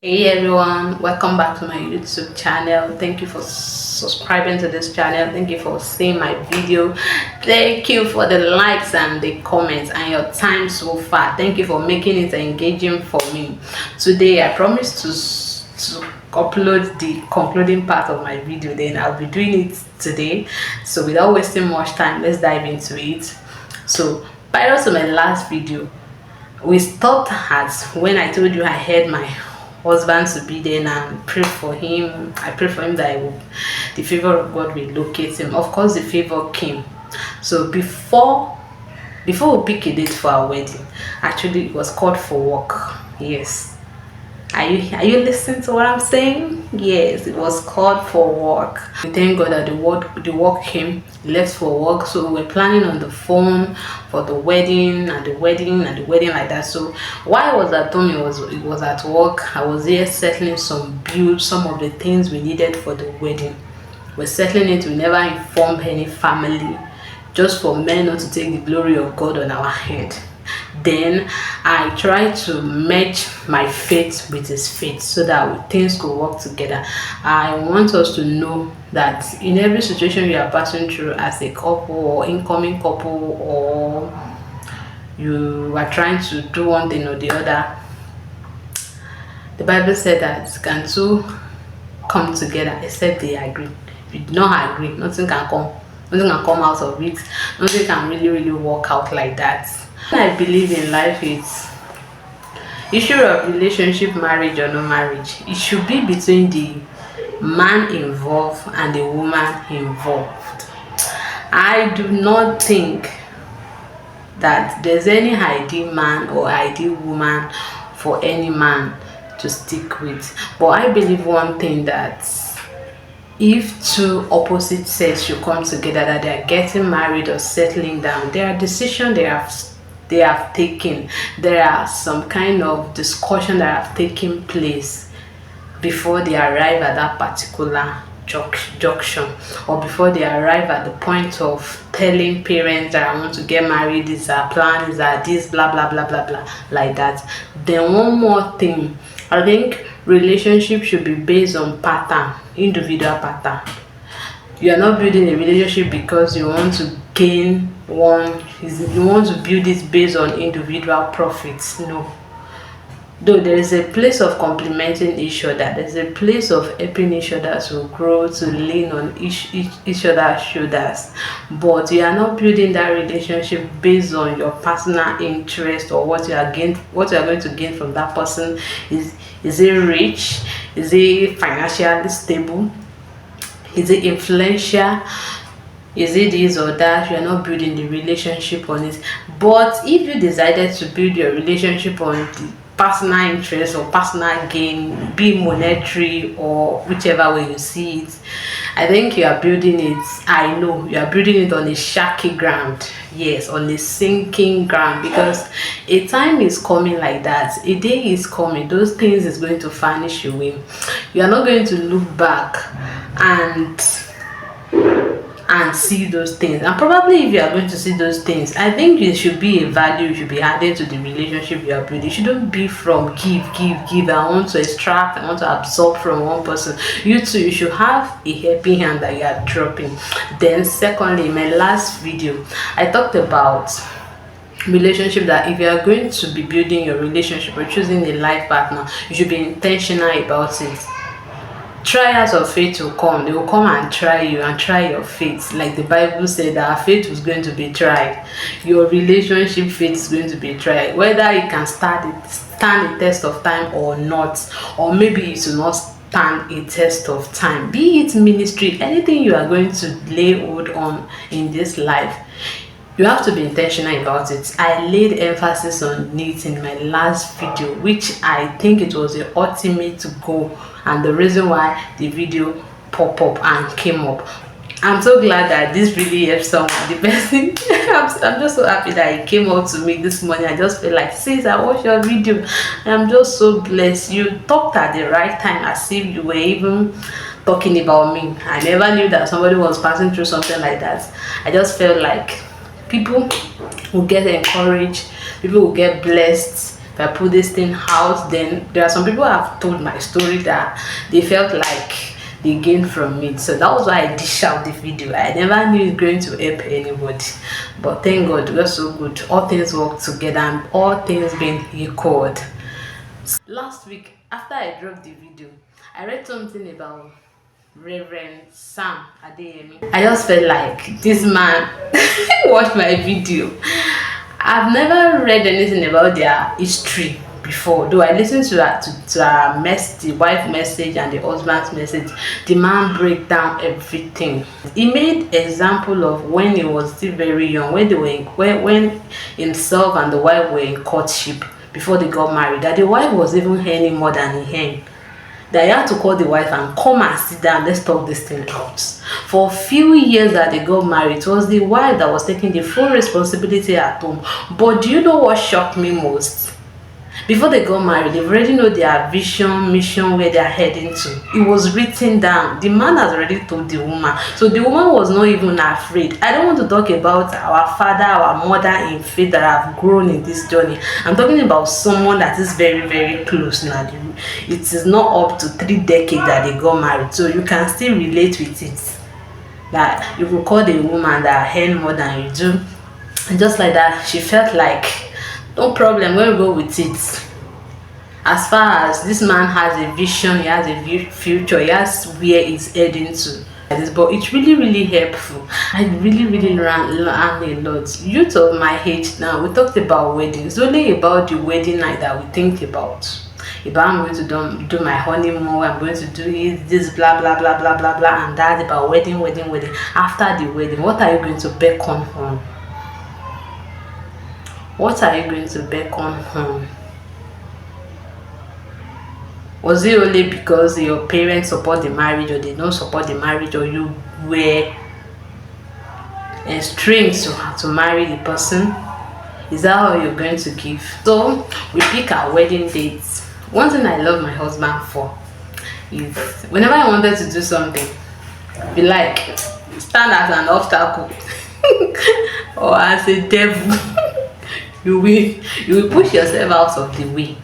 Hey everyone, welcome back to my YouTube channel. Thank you for subscribing to this channel. Thank you for seeing my video. Thank you for the likes and the comments and your time so far. Thank you for making it engaging for me. Today I promise to upload the concluding part of my video. Then I'll be doing it today. So without wasting much time, let's dive into it. So prior to my last video, we stopped at when I told you I had my husband to be there and pray for him. I pray for him that the favor of God will locate him. Of course, the favor came. So before we pick a date for our wedding, actually it was called for work. Yes. Are you listening to what I'm saying? Yes, it was called for work. We thank God that the work came, left for work. So we were planning on the phone for the wedding and the wedding like that. So while I was at home, it was at work. I was here settling some bills, some of the things we needed for the wedding. We're settling it. We never informed any family, just for men not to take the glory of God on our head. Then I try to match my faith with his faith so that things could work together. I want us to know that in every situation you are passing through as a couple or incoming couple, or you are trying to do one thing or the other, the Bible said that can two come together except they agree. If you do not agree, nothing can come out of it. Nothing can really work out like that. I believe in life is issue of relationship, marriage or no marriage. It should be between the man involved and the woman involved. I do not think that there's any ideal man or ideal woman for any man to stick with. But I believe one thing, that if two opposite sex should come together, that they are getting married or settling down, there are decisions they have taken. There are some kind of discussion that have taken place before they arrive at that particular junction, or before they arrive at the point of telling parents that I want to get married, this is our plan, is that this, blah blah blah blah blah, like that. Then one more thing, I think relationship should be based on pattern, individual pattern. You are not building a relationship because you want to gain one, you want to build it based on individual profits. No. Though there is a place of complementing each other, there's a place of helping each other to grow, to lean on each other's shoulders, but you are not building that relationship based on your personal interest or what you are going to gain from that person. Is it rich? Is it financially stable? Is it influential? Is it this or that? You are not building the relationship on it. But if you decided to build your relationship on the personal interest or personal gain, be monetary or whichever way you see it, I think you are building it. I know you are building it on a shaky ground. Yes, on a sinking ground, because a time is coming like that. A day is coming. Those things is going to vanish away. You are not going to look back and see those things. And probably if you are going to see those things, I think it should be a value you should be added to the relationship you are building. It shouldn't be from give. I want to extract, I want to absorb from one person. You too, you should have a helping hand that you are dropping. Then secondly, in my last video, I talked about relationship, that if you are going to be building your relationship or choosing a life partner, you should be intentional about it. Trials of faith will come. They will come and try you and try your faith. Like the Bible said, that our faith was going to be tried. Your relationship faith is going to be tried. Whether it can stand the test of time or not, or maybe it will not stand a test of time. Be it ministry, anything you are going to lay hold on in this life, you have to be intentional about it. I laid emphasis on it in my last video, which I think it was the ultimate goal and the reason why the video popped up and came up. I'm so glad that this really helped someone. The person, I'm just so happy that it came up to me this morning. I just feel like, sis, I watched your video and I'm just so blessed. You talked at the right time, as if you were even talking about me. I never knew that somebody was passing through something like that. I just felt like people will get encouraged, people will get blessed, if I put this thing out, then there are some people who have told my story that they felt like they gained from it. So that was why I dish out the video. I never knew it's going to help anybody, but thank God we're so good. All things work together and all things being equal. Last week, after I dropped the video, I read something about Reverend Sam Adeyemi. I just felt like this man watched my video. I've never read anything about their history before, though I listened to her the wife message and the husband's message. The man break down everything. He made example of when he was still very young, when they were when himself and the wife were in courtship before they got married, that the wife was even earning more than he earned. That he had to call the wife and come and sit down, let's talk this thing out. For a few years that they got married, it was the wife that was taking the full responsibility at home. But do you know what shocked me most? Before they got married, they already know their vision, mission, where they're heading to. It was written down. The man has already told the woman. So the woman was not even afraid. I don't want to talk about our father, our mother in faith that have grown in this journey. I'm talking about someone that is very, very close now. It is not up to 3 decades that they got married. So you can still relate with it. That you could call the woman that earn more than you do. And just like that, she felt like, no problem, we'll go with it. As far as this man has a vision, he has a future, he has where he's heading to. But it's really, really helpful. I really, really learned a lot. Youth of my age now, we talked about weddings. It's only about the wedding night that we think about. If I'm going to do my honeymoon, I'm going to do this, blah, blah, blah, blah, blah, blah, and that about wedding. After the wedding, what are you going to beckon home? What are you going to beckon home? Was it only because your parents support the marriage, or they don't support the marriage, or you were estranged to marry the person? Is that all you're going to give? So we pick our wedding dates. One thing I love my husband for is whenever I wanted to do something, be like, stand as an obstacle or as a devil. you will push yourself out of the way,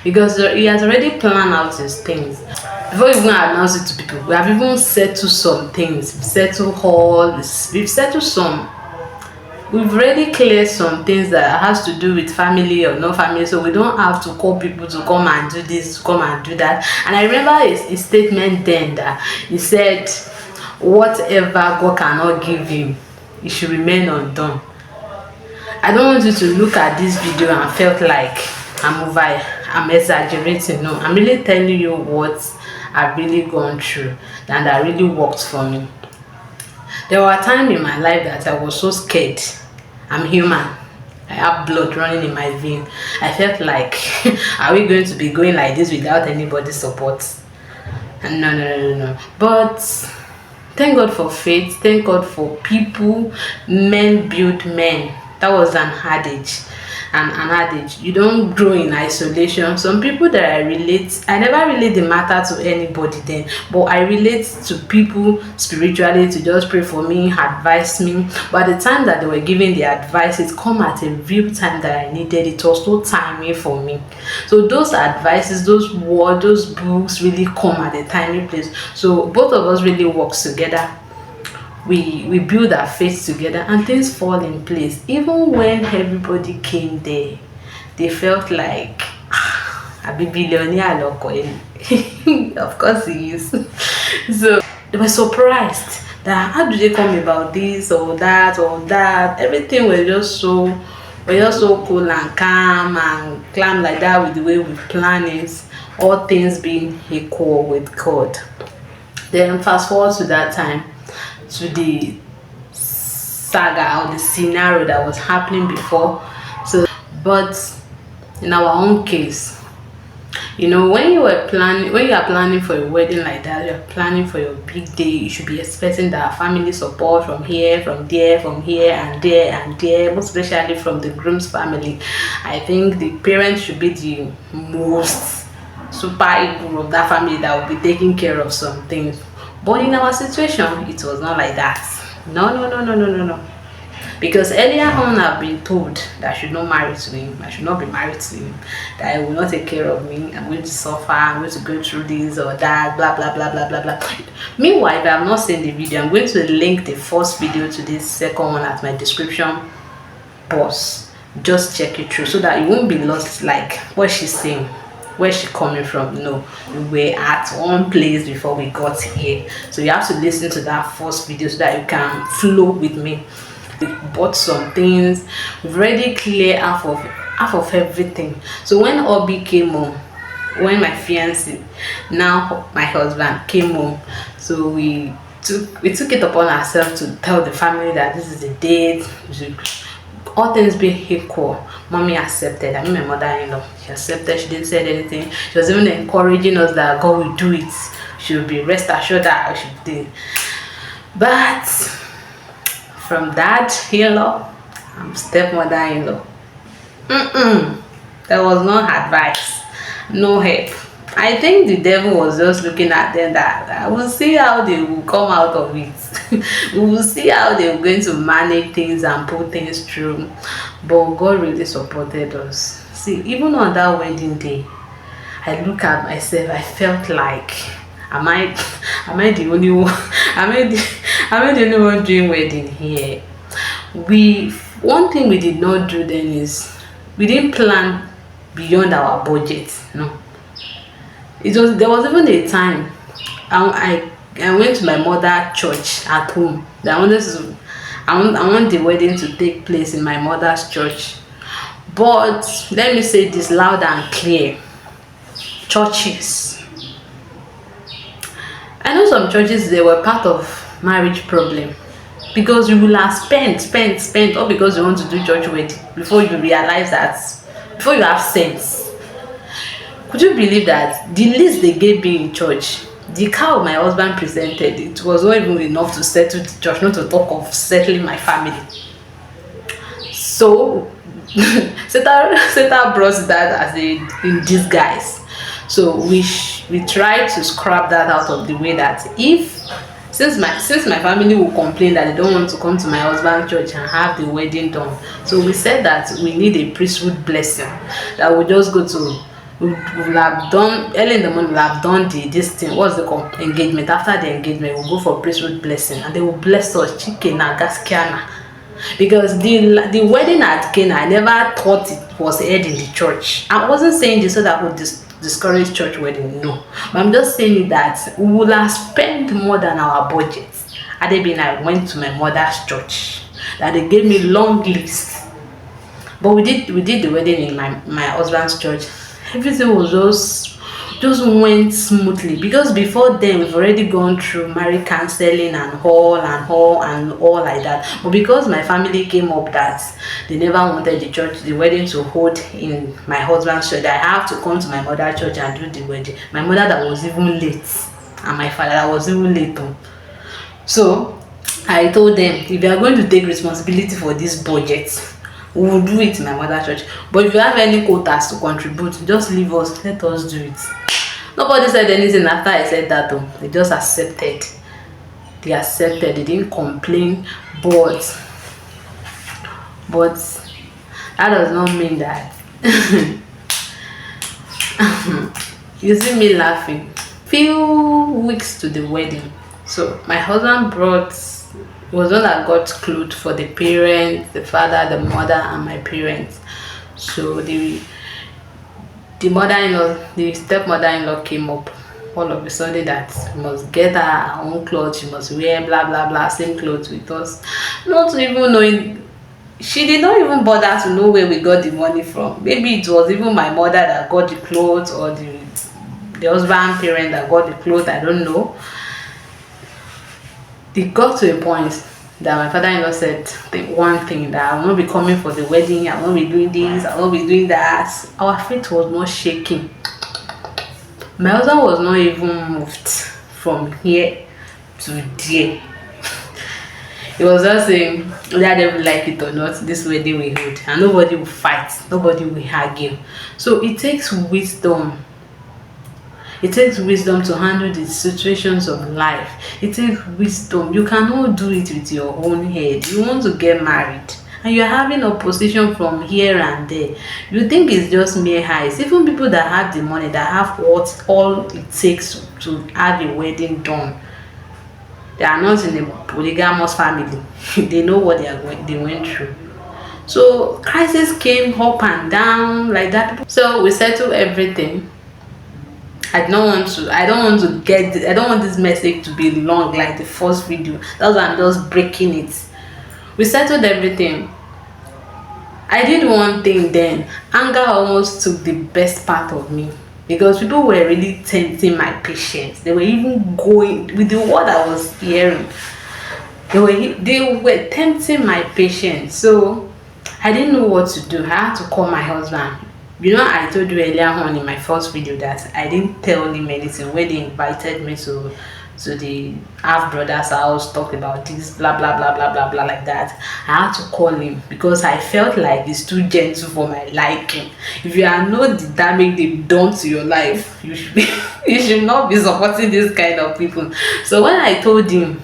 because he has already planned out his things. Before we even announce it to people, we have even settled some things. We've already cleared some things that has to do with family or no family, so we don't have to call people to come and do this, to come and do that. And I remember his statement then that he said, whatever God cannot give him, it should remain undone. I don't want you to look at this video and felt like I'm exaggerating. No, I'm really telling you what I've really gone through and that really worked for me. There were times in my life that I was so scared. I'm human. I have blood running in my vein. I felt like, are we going to be going like this without anybody's support? No. But thank God for faith. Thank God for people. Men build men. That was an adage. You don't grow in isolation. Some people that I never relate the matter to anybody then, but I relate to people spiritually to just pray for me, advise me. But at the time that they were giving the advice, it come at a real time that I needed. It was so timely for me. So those advices, those words, those books really come at a timely place. So both of us really works together. We build our faith together and things fall in place. Even when everybody came there, they felt like a billionaire. Of course he is. So they were surprised that how do they come about this or that or that. Everything was just so cool and calm like that, with the way we plan it, all things being equal with God. Then fast forward to that time, to the saga or the scenario that was happening before. So, but in our own case, when you are planning for a wedding like that, you're planning for your big day, you should be expecting that family support from here, from there, from here and there and there, most especially from the groom's family. I think the parents should be the most super equal of that family that will be taking care of some things. But in our situation, it was not like that. No. Because earlier on I've been told that I should not marry to him, I should not be married to him, that he will not take care of me, I'm going to suffer, I'm going to go through this or that, blah blah blah blah blah blah. Meanwhile, if I have not seen the video, I'm going to link the first video to this second one at my description box. Just check it through so that you won't be lost, like what she's saying, where she coming from. No, we were at one place before we got here, so you have to listen to that first video so that you can flow with me. We bought some things, we've already cleared half of everything. So when Obi came home, when my fiance, now my husband, came home, so we took it upon ourselves to tell the family that this is the date. All things being equal, mommy accepted. I mean, my mother-in-law, she accepted. She didn't say anything. She was even encouraging us that God will do it. She will be rest assured that she did. But from that in-law, I'm stepmother-in-law. There was no advice, no help. I think the devil was just looking at them that I will see how they will come out of it. We will see how they're going to manage things and put things through. But God really supported us. See, even on that wedding day, I look at myself, I felt like, am I the only one? Am I the only one doing wedding here? One thing we did not do then is we didn't plan beyond our budget. No. There was even a time I went to my mother's church at home. I want the wedding to take place in my mother's church. But let me say this loud and clear. Churches, I know some churches, they were part of marriage problem, because you will have spent all because you want to do church wedding before you realize that, before you have sense. Could you believe that the least they gave me in church, the car my husband presented, it was not even enough to settle the church, not to talk of settling my family. So Satan brought that as in disguise. So we try to scrap that out of the way, that since my family will complain that they don't want to come to my husband's church and have the wedding done, so we said that we need a priesthood blessing, that we just go to. We will have done early in the morning. We will have done this thing. What's the engagement? After the engagement, we'll go for priesthood blessing, and they will bless us. Chicken and gaskiana. Because the wedding at Cana, I never thought it was held in the church. I wasn't saying this so that I would discourage church wedding. No, but I'm just saying that we will have spent more than our budget. I went to my mother's church, that they gave me long list. But we did the wedding in my husband's church. Everything was just went smoothly, because before then we've already gone through marriage counseling and all like that. But because my family came up that they never wanted the wedding to hold in my husband's church, I have to come to my mother's church and do the wedding. My mother that was even late, and my father that was even late too. So I told them, if you are going to take responsibility for this budget, we will do it in my mother's church. But if you have any quotas to contribute, just leave us, let us do it. Nobody said anything after I said that though. They just accepted. They accepted, they didn't complain. But that does not mean that you see me laughing. Few weeks to the wedding, so my husband was one that got clothes for the parents, the father, the mother, and my parents. So the mother-in-law, the stepmother-in-law came up all of a sudden that she must get her own clothes, she must wear blah blah blah, same clothes with us, not even knowing. She did not even bother to know where we got the money from. Maybe it was even my mother that got the clothes, or the husband parent that got the clothes, I don't know. It got to a point that my father-in-law said one thing, that I will not be coming for the wedding, I will not be doing this, I will not be doing that. Our faith was not shaking. My husband was not even moved from here to there. He was just saying, whether they will like it or not, this wedding will hold, and nobody will fight, nobody will argue. So it takes wisdom. It takes wisdom to handle the situations of life. It takes wisdom. You cannot do it with your own head. You want to get married and you're having opposition from here and there. You think it's just mere highs. Even people that have the money, that have what all it takes to have a wedding done, they are not in a polygamous family. They know what they went through. So crisis came up and down like that. So we settled everything. I don't want this message to be long like the first video. That's why I'm just breaking it. We settled everything. I did one thing then. Anger almost took the best part of me, because people were really tempting my patience. They were even going with the word I was hearing. They were tempting my patience. So I didn't know what to do. I had to call my husband. You know, I told you earlier on in my first video that I didn't tell him anything when they invited me to the half brother's house, talk about this, blah blah blah blah blah blah like that. I had to call him because I felt like he's too gentle for my liking. If you are not the damage they've done to your life, you should be, you should not be supporting this kind of people. So when I told him,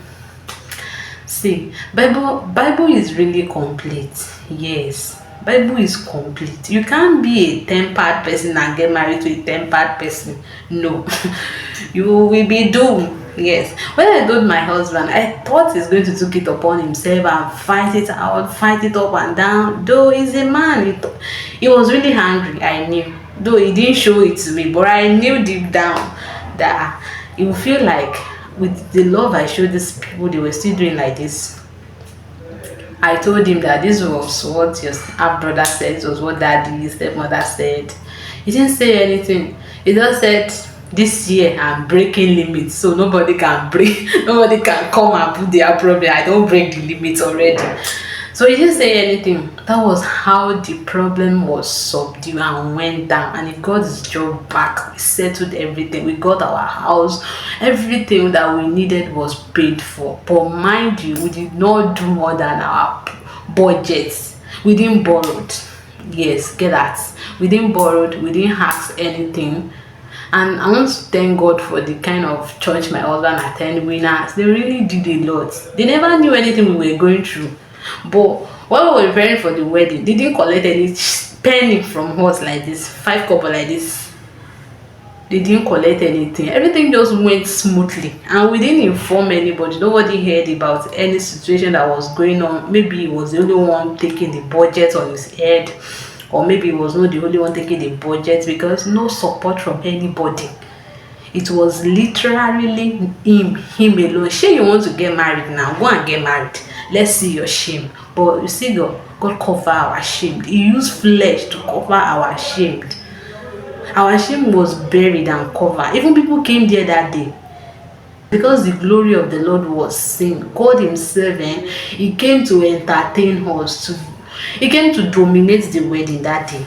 see, Bible is really complete. Yes, Bible is complete. You can't be a tempered person and get married to a tempered person. No. You will be doomed. Yes. When I told my husband, I thought he's going to take it upon himself and fight it out, fight it up and down. Though he's a man, he was really angry. I knew. Though he didn't show it to me, but I knew deep down that he would feel like with the love I showed these people, they were still doing like this. I told him that this was what your half brother said, it was what daddy, stepmother said. He didn't say anything. He just said, this year I'm breaking limits, so nobody can come and put their problem. I don't break the limits already. So he didn't say anything. That was how the problem was subdued and went down, and he got his job back. We settled everything. We got our house. Everything that we needed was paid for. But mind you, we did not do more than our budgets. We didn't borrow. Yes, get that. We didn't borrow. We didn't ask anything. And I want to thank God for the kind of church my husband attended. They really did a lot. They never knew anything we were going through. But while we were preparing for the wedding, they didn't collect any penny from us like this, 5 couple like this. They didn't collect anything. Everything just went smoothly, and we didn't inform anybody. Nobody heard about any situation that was going on. Maybe he was the only one taking the budget on his head, or maybe he was not the only one taking the budget, because no support from anybody. It was literally him alone. Shey, you want to get married now? Go and get married. Let's see your shame. But you see, God cover our shame. He used flesh to cover our shame. Our shame was buried and covered. Even people came there that day, because the glory of the Lord was seen. God himself, he came to entertain us. He came to dominate the wedding that day.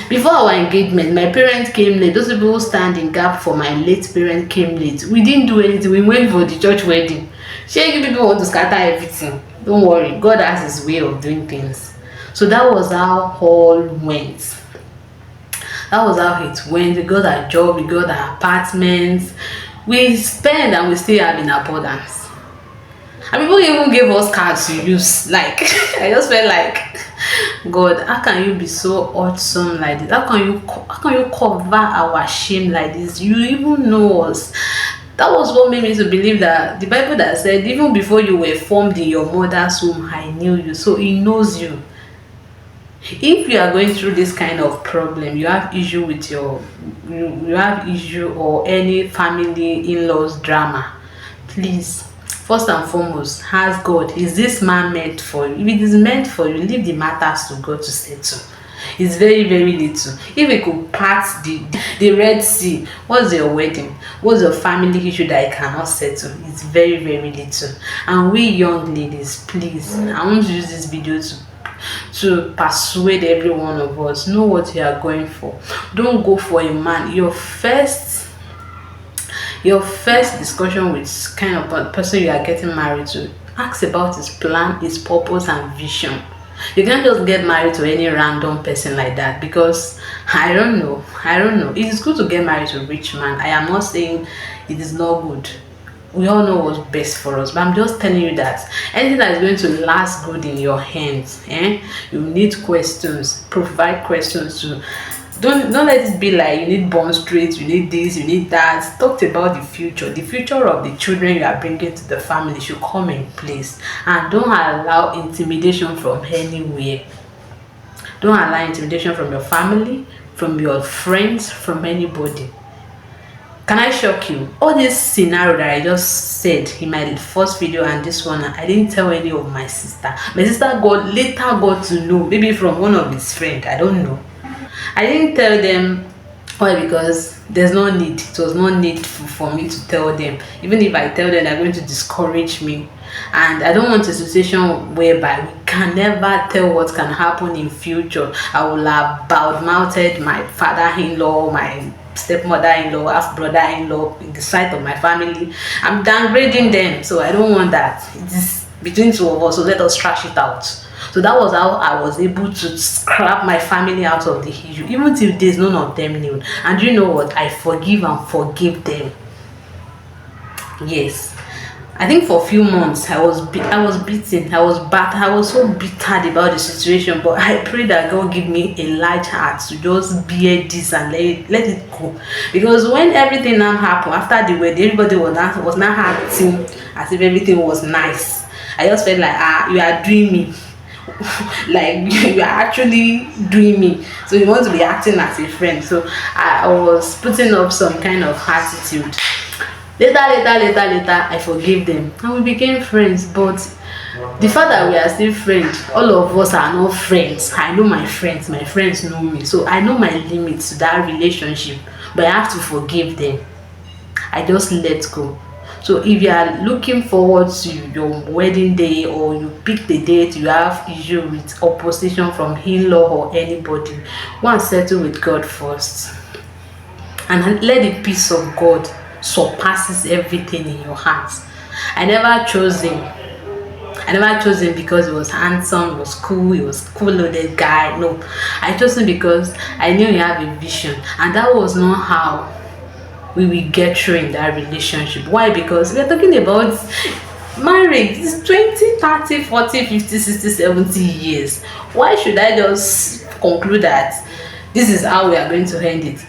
Before our engagement, my parents came late. Those people who stand in gap for my late parents came late. We didn't do anything. We went for the church wedding. Shey, you people want to scatter everything. Don't worry. God has his way of doing things. So that was how all went. That was how it went. We got our job. We got our apartments. We spend and we still have in abundance. And people even gave us cards to use. Like, I just felt like, God, how can you be so awesome like this? How can you cover our shame like this? You even know us. That was what made me to believe that the Bible that said, even before you were formed in your mother's womb, I knew you. So he knows you. If you are going through this kind of problem, you have issue with you have issue or any family in-laws drama, please, first and foremost, ask God, is this man meant for you? If it is meant for you, leave the matters to God to settle. It's very, very little. If we could part the Red Sea, what's your wedding? What's your family issue that I cannot settle? It's very, very little. And we young ladies, please, I want to use this video to persuade every one of us. Know what you are going for. Don't go for a man. Your first discussion with kind of person you are getting married to, ask about his plan, his purpose and vision. You can't just get married to any random person like that, because I don't know. It is good to get married to a rich man. I am not saying it is not good. We all know what's best for us, but I'm just telling you that anything that is going to last good in your hands, you need questions. Provide questions to. Don't let it be like you need born straight, you need this, you need that. Talk about the future. The future of the children you are bringing to the family should come in place, and don't allow intimidation from anywhere. Don't allow intimidation from your family, from your friends, from anybody. Can I shock you? All this scenario that I just said in my first video and this one, I didn't tell any of my sister. My sister later got to know, maybe from one of his friends. I don't know. I didn't tell them. Why? Because there's no need. It was no need for me to tell them. Even if I tell them, they're going to discourage me. And I don't want a situation whereby we can never tell what can happen in future. I will have bad-mouthed my father-in-law, my stepmother-in-law, half-brother-in-law in the sight of my family. I'm downgrading them, so I don't want that. It is between two of us, so let us trash it out. So that was how I was able to scrap my family out of the issue, even till days none of them knew. And you know what? I forgive and forgive them. Yes. I think for a few months I was beaten, I was so bitter about the situation, but I pray that God give me a light heart to just bear this and let it go. Because when everything now happened after the wedding, everybody was now acting as if everything was nice. I just felt like, you are doing me. Like you are actually doing me, so you want to be acting as a friend. So I was putting up some kind of attitude. Later, I forgave them and we became friends. But the fact that we are still friends, all of us are not friends. I know my friends know me, so I know my limits to that relationship, but I have to forgive them. I just let go. So if you are looking forward to your wedding day, or you pick the date, you have issue with opposition from in-law or anybody, go and settle with God first, and let the peace of God surpasses everything in your heart. I never chose him because he was handsome, he was cool, he was cool-loaded guy. No, I chose him because I knew he had a vision, and that was not how we will get through in that relationship. Why? Because we are talking about marriage. It's 20, 30, 40, 50, 60, 70 years. Why should I just conclude that this is how we are going to end it?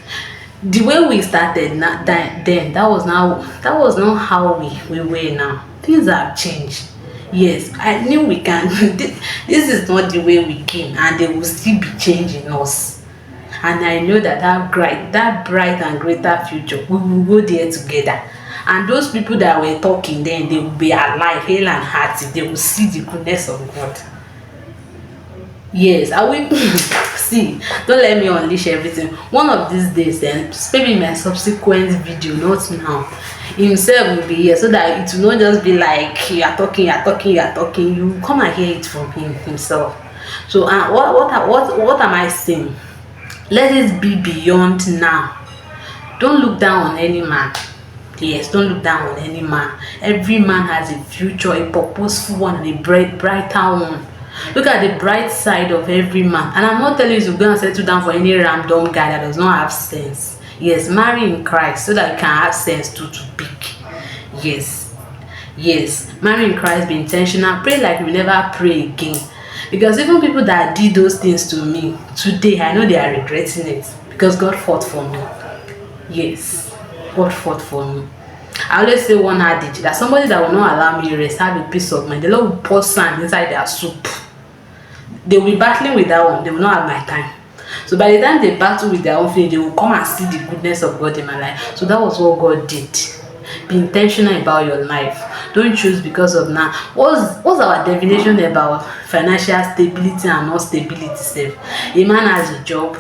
The way we started then, that was not how we were now. Things have changed. Yes, I knew we can. This is not the way we came, and they will still be changing us. And I know that bright and greater future, we will go there together. And those people that were talking then, they will be alive, hale and hearty. They will see the goodness of God. Yes, I will. See, don't let me unleash everything. One of these days, then maybe my subsequent video, not now, himself will be here, so that it will not just be like you are talking. You come and hear it from himself. So what am I saying? Let it be beyond now. Don't look down on any man. Yes, don't look down on any man. Every man has a future, a purposeful one, and a brighter one. Look at the bright side of every man. And I'm not telling you to go and settle down for any random guy that does not have sense. Yes, marry in Christ so that you can have sense to pick. Yes, marry in Christ, be intentional, pray like you never pray again. Because even people that did those things to me today, I know they are regretting it, because God fought for me. Yes, God fought for me. I always say one adage that somebody that will not allow me rest, have a peace of mind, the Lord will pour sand inside their soup. They will be battling with that one. They will not have my time. So by the time they battle with their own feelings, they will come and see the goodness of God in my life. So that was what God did. Be intentional about your life. Don't choose because of now. What's our definition about financial stability and not stability self? A man has a job,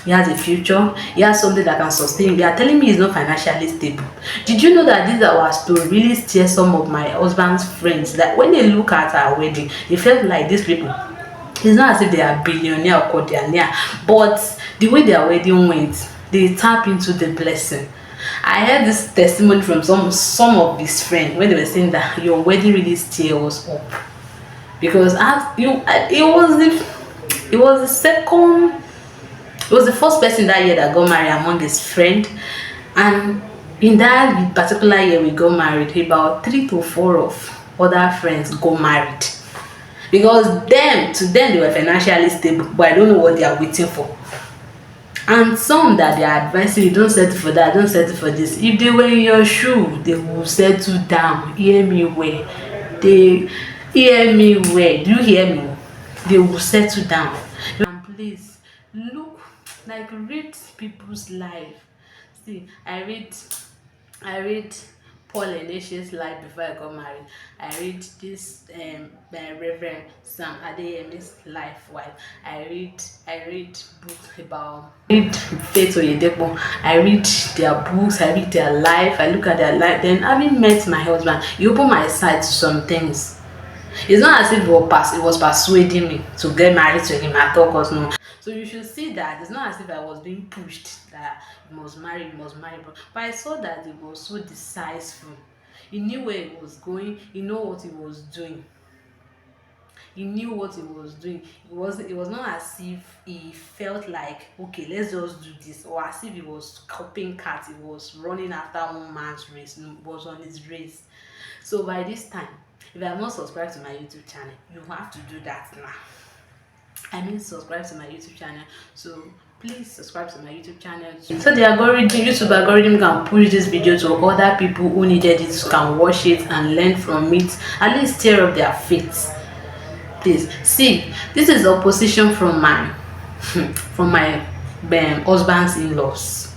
he has a future, he has something that can sustain him. They are telling me he's not financially stable. Did you know that this our story really steers some of my husband's friends, that when they look at our wedding, they felt like these people, it's not as if they are billionaire or quadrillionaire, but the way their wedding went, they tap into the blessing. I heard this testimony from some of his friends when they were saying that your wedding really steers us up. because it was the second, it was the first person that year that got married among his friend. And in that particular year we got married, about 3 to 4 of other friends got married, because to them they were financially stable, but I don't know what they are waiting for. And some that they are advising you, don't settle for that, don't settle for this. If they were in your shoe, they will settle down. Hear me well. They hear me well. Do you hear me? They will settle down. And please look, like, read people's life. See, I read Paul Elisha's life before I got married. I read this Reverend Sam Adeyemi's life while I read books about Faith Oyedepo. I read their books, I read their life, I look at their life. Then having met my husband, he opened my sight to some things. It's not as if it was persuading me to get married to him at all, cause no. So you should see that it's not as if I was being pushed that you must marry, but I saw that he was so decisive. He knew where he was going. He knew what he was doing. He knew what he was doing. It was not as if he felt like, okay, let's just do this, or as if he was copying cat. He was running after one man's race. No, he was on his race. So by this time, if you have not subscribed to my YouTube channel, you have to do that now. I mean, subscribe to my YouTube channel. So please subscribe to my YouTube channel, so the YouTube algorithm can push this video to other people who needed it, can watch it and learn from it, at least stir up their faith. Please see, this is opposition from my husband's in-laws.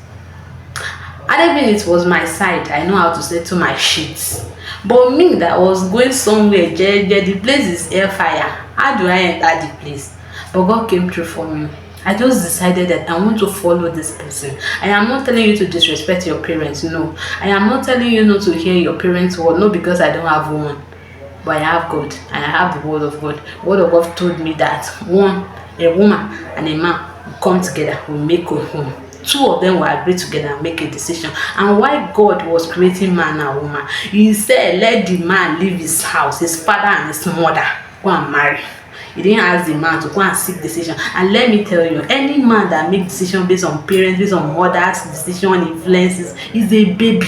And even it was my side, I know how to settle my shit. But me that was going somewhere, the place is hellfire. How do I enter the place? But God came through for me. I just decided that I want to follow this person. I am not telling you to disrespect your parents, no. I am not telling you not to hear your parents' word, no, because I don't have one. But I have God, and I have the word of God. The word of God told me that a woman and a man will come together, will make a home. Two of them will agree together and make a decision. And why God was creating man and woman, he said, let the man leave his house, his father and his mother, go and marry. He didn't ask the man to go and seek decision. And let me tell you, any man that makes decision based on parents, based on mothers, decision influences, is a baby.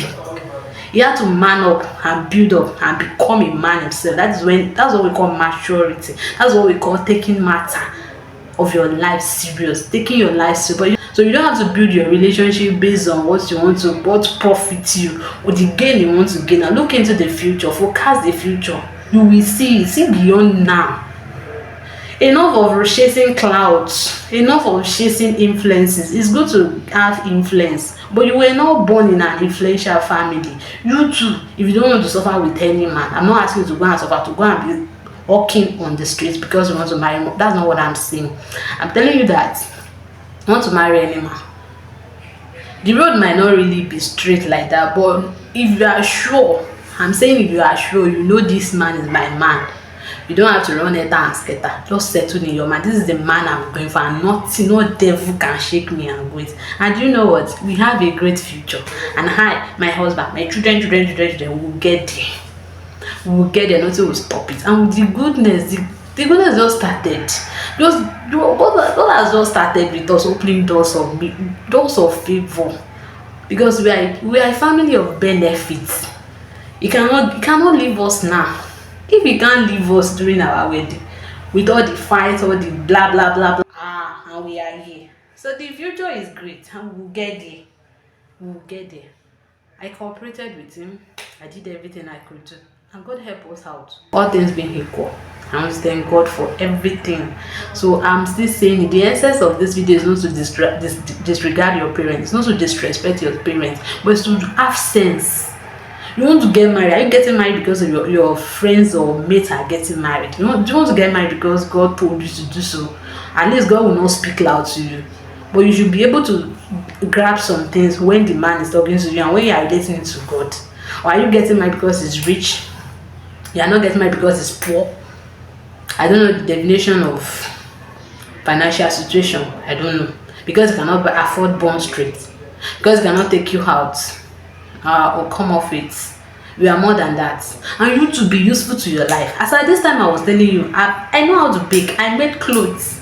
He had to man up and build up and become a man himself. That's what we call maturity. That's what we call taking matter of your life serious, taking your life serious. So you don't have to build your relationship based on what profits you, or the gain you want to gain. Now look into the future, forecast the future. You will see beyond now. Enough of chasing clouds, enough of chasing influences. It's good to have influence, but you were not born in an influential family. You too, if you don't want to suffer with any man, I'm not asking you to go and suffer, to go and be walking on the streets because you want to marry. That's not what I'm saying. I'm telling you that you want to marry any man. The road might not really be straight like that, but if you are sure, I'm saying if you are sure, you know this man is my man. You don't have to run enter and scatter. Just settle in your mind. This is the man I'm going for, and nothing, no devil can shake me and wait. And you know what? We have a great future. And my husband, my children will get there. We will get there. Nothing will stop it. And the goodness just started. God has just started with us opening doors of favor. Because we are a family of benefits. He cannot leave us now. If he can't leave us during our wedding, with all the fights, all the blah blah blah blah, and we are here. So the future is great, and we'll get there. We'll get there. I cooperated with him. I did everything I could do, and God helped us out. All things being equal, I want to thank God for everything. So I'm still saying the essence of this video is not to disregard your parents, not to disrespect your parents, but it's to have sense. You want to get married? Are you getting married because of your friends or mates are getting married? Do you want to get married because God told you to do so? At least God will not speak loud to you, but you should be able to grab some things when the man is talking to you and when you are relating to God. Or are you getting married because he's rich? You are not getting married because he's poor. I don't know the definition of financial situation. I don't know, because he cannot afford bond straight, because he cannot take you out. Or come off it. You are more than that, and you to be useful to your life. As at this time I was telling you, I know how to bake. I made clothes.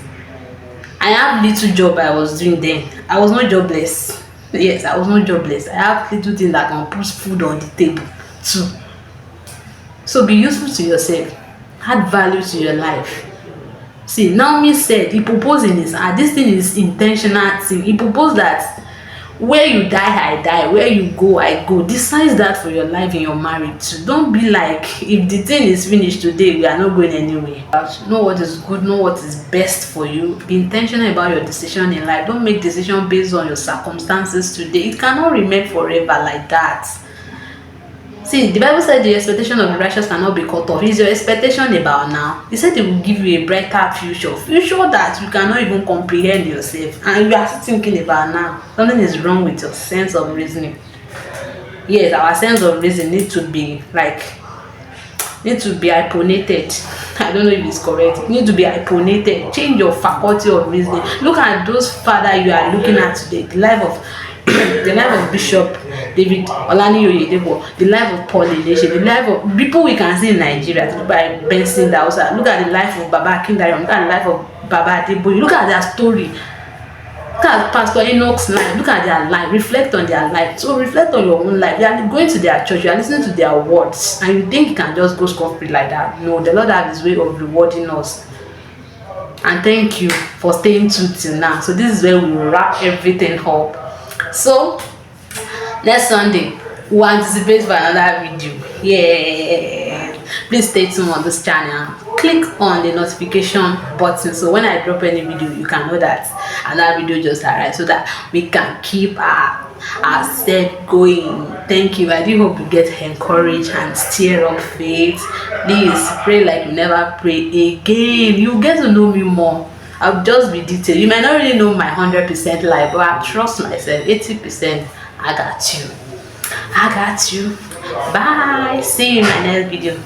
I have little job I was doing then. I was not jobless. Yes, I was not jobless. I have little things that can put food on the table too. So be useful to yourself. Add value to your life. See, Naomi said, he proposed in his heart. This thing is intentional thing. He proposed that where you die, I die. Where you go, I go. Decide that for your life in your marriage. Don't be like, if the thing is finished today, we are not going anywhere. Know what is good, know what is best for you. Be intentional about your decision in life. Don't make decisions based on your circumstances today. It cannot remain forever like that. See, the Bible said the expectation of the righteous cannot be cut off. It's your expectation about now. He said he will give you a brighter future. Future that you cannot even comprehend yourself. And you are still thinking about now. Something is wrong with your sense of reasoning. Yes, our sense of reason need to be hyphenated. I don't know if it's correct. It need to be hyphenated. Change your faculty of reasoning. Look at those father you are looking at today. The life of Bishop David Olaniyi, the life of Paul Elisha, the life of people we can see in Nigeria by Benson Dausa. Look at the life of Baba Akindayo. Look at the life of Baba Adeboye. Look at their story. Look at Pastor Enoch's life. Look at their life. Reflect on their life. So reflect on your own life. You are going to their church. You are listening to their words, and you think you can just go scot-free like that. No, the Lord has His way of rewarding us. And thank you for staying tuned till now. So this is where we wrap everything up. So next Sunday we'll anticipate for another video. Yeah, please stay tuned on this channel. Click on the notification button so when I drop any video you can know that another video just arrived, so that we can keep ourselves going. Thank you. I do hope you get encouraged and stir up faith. Please pray like you never pray again. You get to know me more. I'll just be detailed. You might not really know my 100% life, but I trust myself. 80%, I got you. I got you. Bye. See you in my next video.